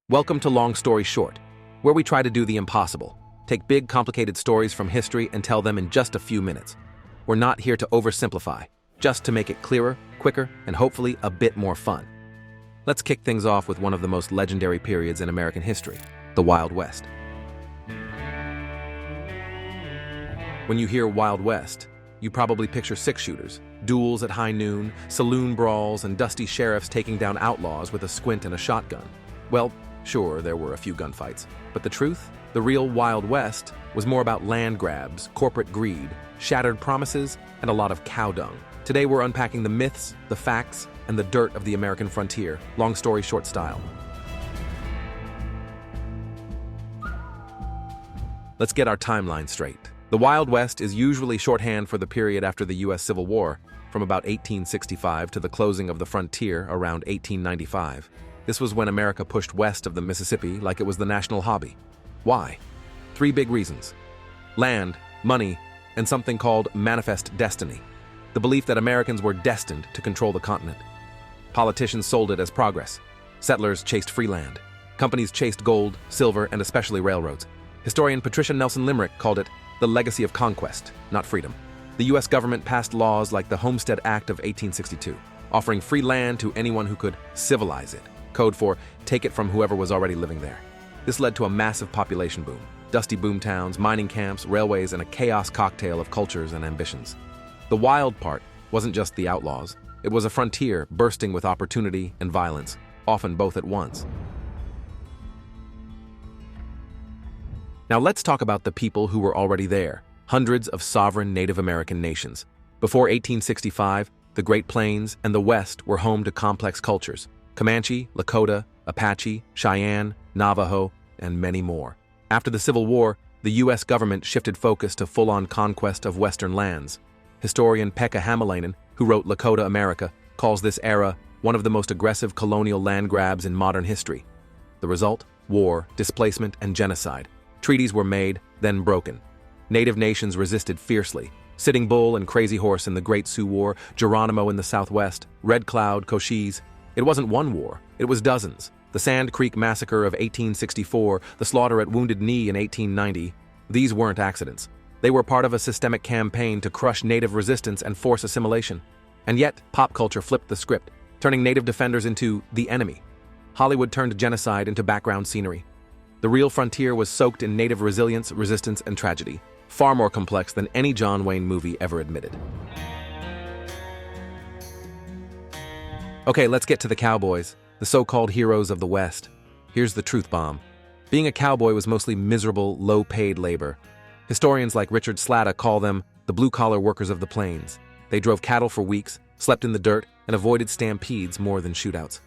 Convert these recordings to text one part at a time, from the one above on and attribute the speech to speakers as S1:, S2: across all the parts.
S1: Welcome to Long Story Short, where we try to do the impossible. Take big, complicated stories from history and tell them in just a few minutes. We're not here to oversimplify, just to make it clearer, quicker, and hopefully a bit more fun. Let's kick things off with one of the most legendary periods in American history, the Wild West. When you hear Wild West, you probably picture six-shooters, duels at high noon, saloon brawls, and dusty sheriffs taking down outlaws with a squint and a shotgun. Well, sure, there were a few gunfights, but the truth? The real Wild West was more about land grabs, corporate greed, shattered promises, and a lot of cow dung. Today we're unpacking the myths, the facts, and the dirt of the American frontier, long story short style. Let's get our timeline straight. The Wild West is usually shorthand for the period after the U.S. Civil War, from about 1865 to the closing of the frontier around 1895. This was when America pushed west of the Mississippi like it was the national hobby. Why? Three big reasons: land, money, and something called manifest destiny, the belief that Americans were destined to control the continent. Politicians sold it as progress. Settlers chased free land. Companies chased gold, silver, and especially railroads. Historian Patricia Nelson Limerick called it the legacy of conquest, not freedom. The U.S. government passed laws like the Homestead Act of 1862, offering free land to anyone who could civilize it, code for take it from whoever was already living there. This led to a massive population boom, dusty boomtowns, mining camps, railways, and a chaos cocktail of cultures and ambitions. The wild part wasn't just the outlaws. It was a frontier bursting with opportunity and violence, often both at once. Now let's talk about the people who were already there, hundreds of sovereign Native American nations. Before 1865, the Great Plains and the West were home to complex cultures: Comanche, Lakota, Apache, Cheyenne, Navajo, and many more. After the Civil War, the U.S. government shifted focus to full-on conquest of Western lands. Historian Pekka Hamalainen, who wrote Lakota America, calls this era one of the most aggressive colonial land grabs in modern history. The result? War, displacement, and genocide. Treaties were made, then broken. Native nations resisted fiercely. Sitting Bull and Crazy Horse in the Great Sioux War, Geronimo in the Southwest, Red Cloud, Cochise. It wasn't one war, it was dozens. The Sand Creek Massacre of 1864, the slaughter at Wounded Knee in 1890, these weren't accidents. They were part of a systemic campaign to crush Native resistance and force assimilation. And yet, pop culture flipped the script, turning Native defenders into the enemy. Hollywood turned genocide into background scenery. The real frontier was soaked in Native resilience, resistance, and tragedy, far more complex than any John Wayne movie ever admitted. Okay, let's get to the cowboys, the so-called heroes of the West. Here's the truth bomb. Being a cowboy was mostly miserable, low-paid labor. Historians like Richard Slatta call them the blue-collar workers of the plains. They drove cattle for weeks, slept in the dirt, and avoided stampedes more than shootouts.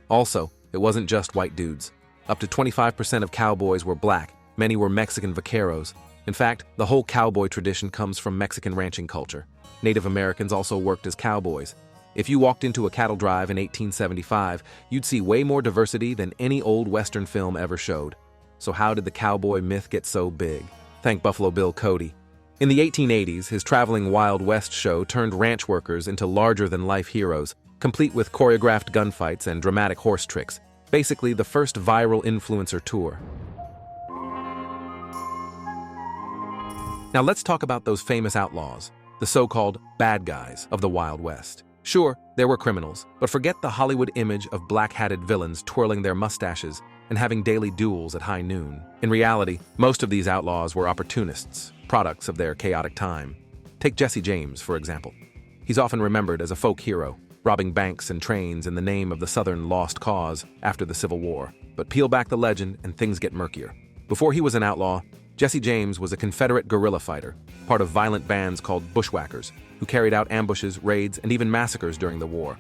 S1: Also, it wasn't just white dudes. Up to 25% of cowboys were black, many were Mexican vaqueros. In fact, the whole cowboy tradition comes from Mexican ranching culture. Native Americans also worked as cowboys. If you walked into a cattle drive in 1875, you'd see way more diversity than any old Western film ever showed. So how did the cowboy myth get so big? Thank Buffalo Bill Cody. In the 1880s, his traveling Wild West show turned ranch workers into larger-than-life heroes, complete with choreographed gunfights and dramatic horse tricks. Basically, the first viral influencer tour. Now let's talk about those famous outlaws, the so-called bad guys of the Wild West. Sure, there were criminals, but forget the Hollywood image of black-hatted villains twirling their mustaches and having daily duels at high noon. In reality, most of these outlaws were opportunists, products of their chaotic time. Take Jesse James, for example. He's often remembered as a folk hero, robbing banks and trains in the name of the Southern lost cause after the Civil War. But peel back the legend and things get murkier. Before he was an outlaw, Jesse James was a Confederate guerrilla fighter, part of violent bands called bushwhackers, who carried out ambushes, raids, and even massacres during the war.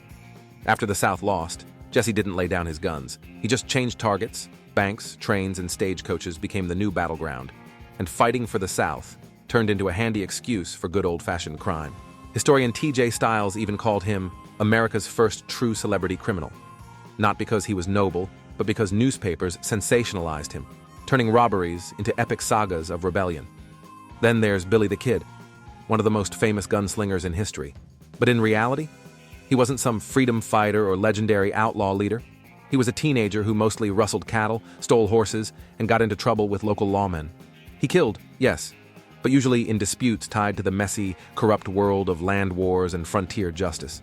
S1: After the South lost, Jesse didn't lay down his guns. He just changed targets. Banks, trains, and stagecoaches became the new battleground. And fighting for the South turned into a handy excuse for good old-fashioned crime. Historian T.J. Stiles even called him America's first true celebrity criminal. Not because he was noble, but because newspapers sensationalized him, turning robberies into epic sagas of rebellion. Then there's Billy the Kid, one of the most famous gunslingers in history. But in reality, he wasn't some freedom fighter or legendary outlaw leader. He was a teenager who mostly rustled cattle, stole horses, and got into trouble with local lawmen. He killed, yes, but usually in disputes tied to the messy, corrupt world of land wars and frontier justice.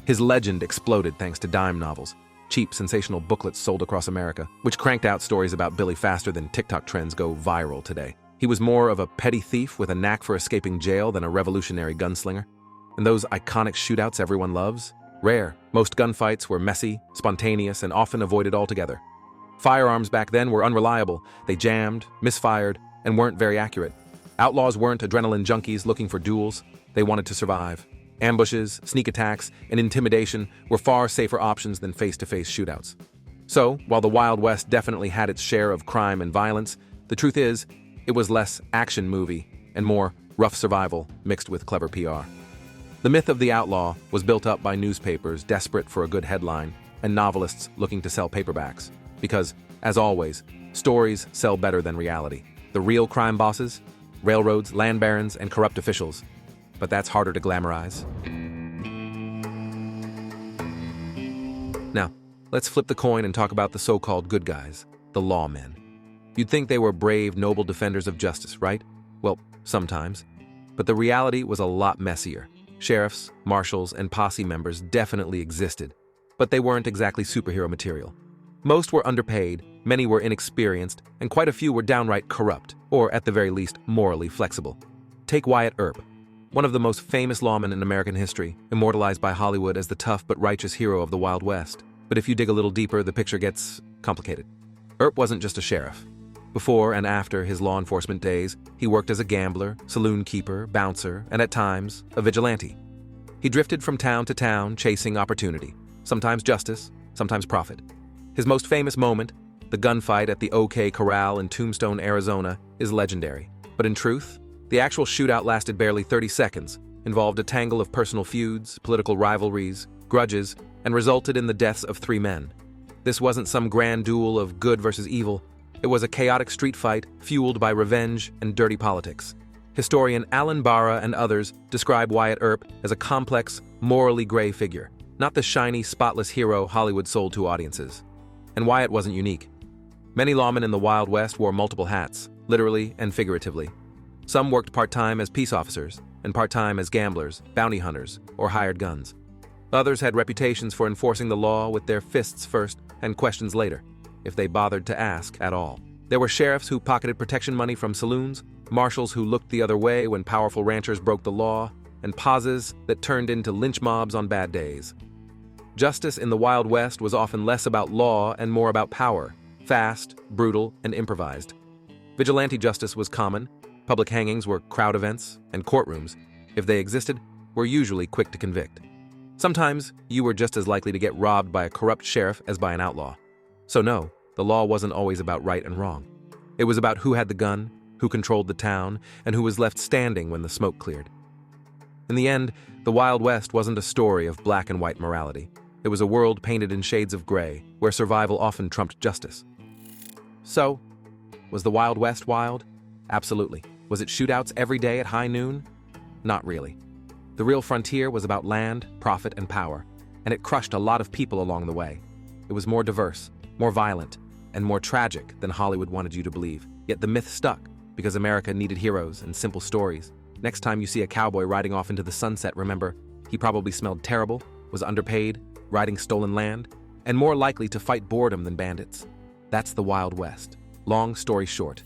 S1: His legend exploded thanks to dime novels, cheap, sensational booklets sold across America, which cranked out stories about Billy faster than TikTok trends go viral today. He was more of a petty thief with a knack for escaping jail than a revolutionary gunslinger. And those iconic shootouts everyone loves? Rare. Most gunfights were messy, spontaneous, and often avoided altogether. Firearms back then were unreliable. They jammed, misfired, and weren't very accurate. Outlaws weren't adrenaline junkies looking for duels. They wanted to survive. Ambushes, sneak attacks, and intimidation were far safer options than face-to-face shootouts. So, while the Wild West definitely had its share of crime and violence, the truth is, it was less action movie and more rough survival mixed with clever PR. The myth of the outlaw was built up by newspapers desperate for a good headline and novelists looking to sell paperbacks. Because, as always, stories sell better than reality. The real crime bosses? Railroads, land barons, and corrupt officials. But that's harder to glamorize. Now, let's flip the coin and talk about the so-called good guys, the lawmen. You'd think they were brave, noble defenders of justice, right? Well, sometimes. But the reality was a lot messier. Sheriffs, marshals, and posse members definitely existed, but they weren't exactly superhero material. Most were underpaid, many were inexperienced, and quite a few were downright corrupt, or at the very least, morally flexible. Take Wyatt Earp, one of the most famous lawmen in American history, immortalized by Hollywood as the tough but righteous hero of the Wild West. But if you dig a little deeper, the picture gets complicated. Earp wasn't just a sheriff. Before and after his law enforcement days, he worked as a gambler, saloon keeper, bouncer, and at times, a vigilante. He drifted from town to town, chasing opportunity, sometimes justice, sometimes profit. His most famous moment, the gunfight at the OK Corral in Tombstone, Arizona, is legendary. But in truth, the actual shootout lasted barely 30 seconds, involved a tangle of personal feuds, political rivalries, grudges, and resulted in the deaths of 3 men. This wasn't some grand duel of good versus evil. It was a chaotic street fight fueled by revenge and dirty politics. Historian Alan Barra and others describe Wyatt Earp as a complex, morally gray figure, not the shiny, spotless hero Hollywood sold to audiences. And Wyatt wasn't unique. Many lawmen in the Wild West wore multiple hats, literally and figuratively. Some worked part-time as peace officers, and part-time as gamblers, bounty hunters, or hired guns. Others had reputations for enforcing the law with their fists first and questions later, if they bothered to ask at all. There were sheriffs who pocketed protection money from saloons, marshals who looked the other way when powerful ranchers broke the law, and pauses that turned into lynch mobs on bad days. Justice in the Wild West was often less about law and more about power, fast, brutal, and improvised. Vigilante justice was common. Public hangings were crowd events, and courtrooms, if they existed, were usually quick to convict. Sometimes, you were just as likely to get robbed by a corrupt sheriff as by an outlaw. So no, the law wasn't always about right and wrong. It was about who had the gun, who controlled the town, and who was left standing when the smoke cleared. In the end, the Wild West wasn't a story of black and white morality. It was a world painted in shades of gray, where survival often trumped justice. So, was the Wild West wild? Absolutely. Was it shootouts every day at high noon? Not really. The real frontier was about land, profit, and power, and it crushed a lot of people along the way. It was more diverse, more violent, and more tragic than Hollywood wanted you to believe. Yet the myth stuck, because America needed heroes and simple stories. Next time you see a cowboy riding off into the sunset, remember, he probably smelled terrible, was underpaid, riding stolen land, and more likely to fight boredom than bandits. That's the Wild West. Long story short,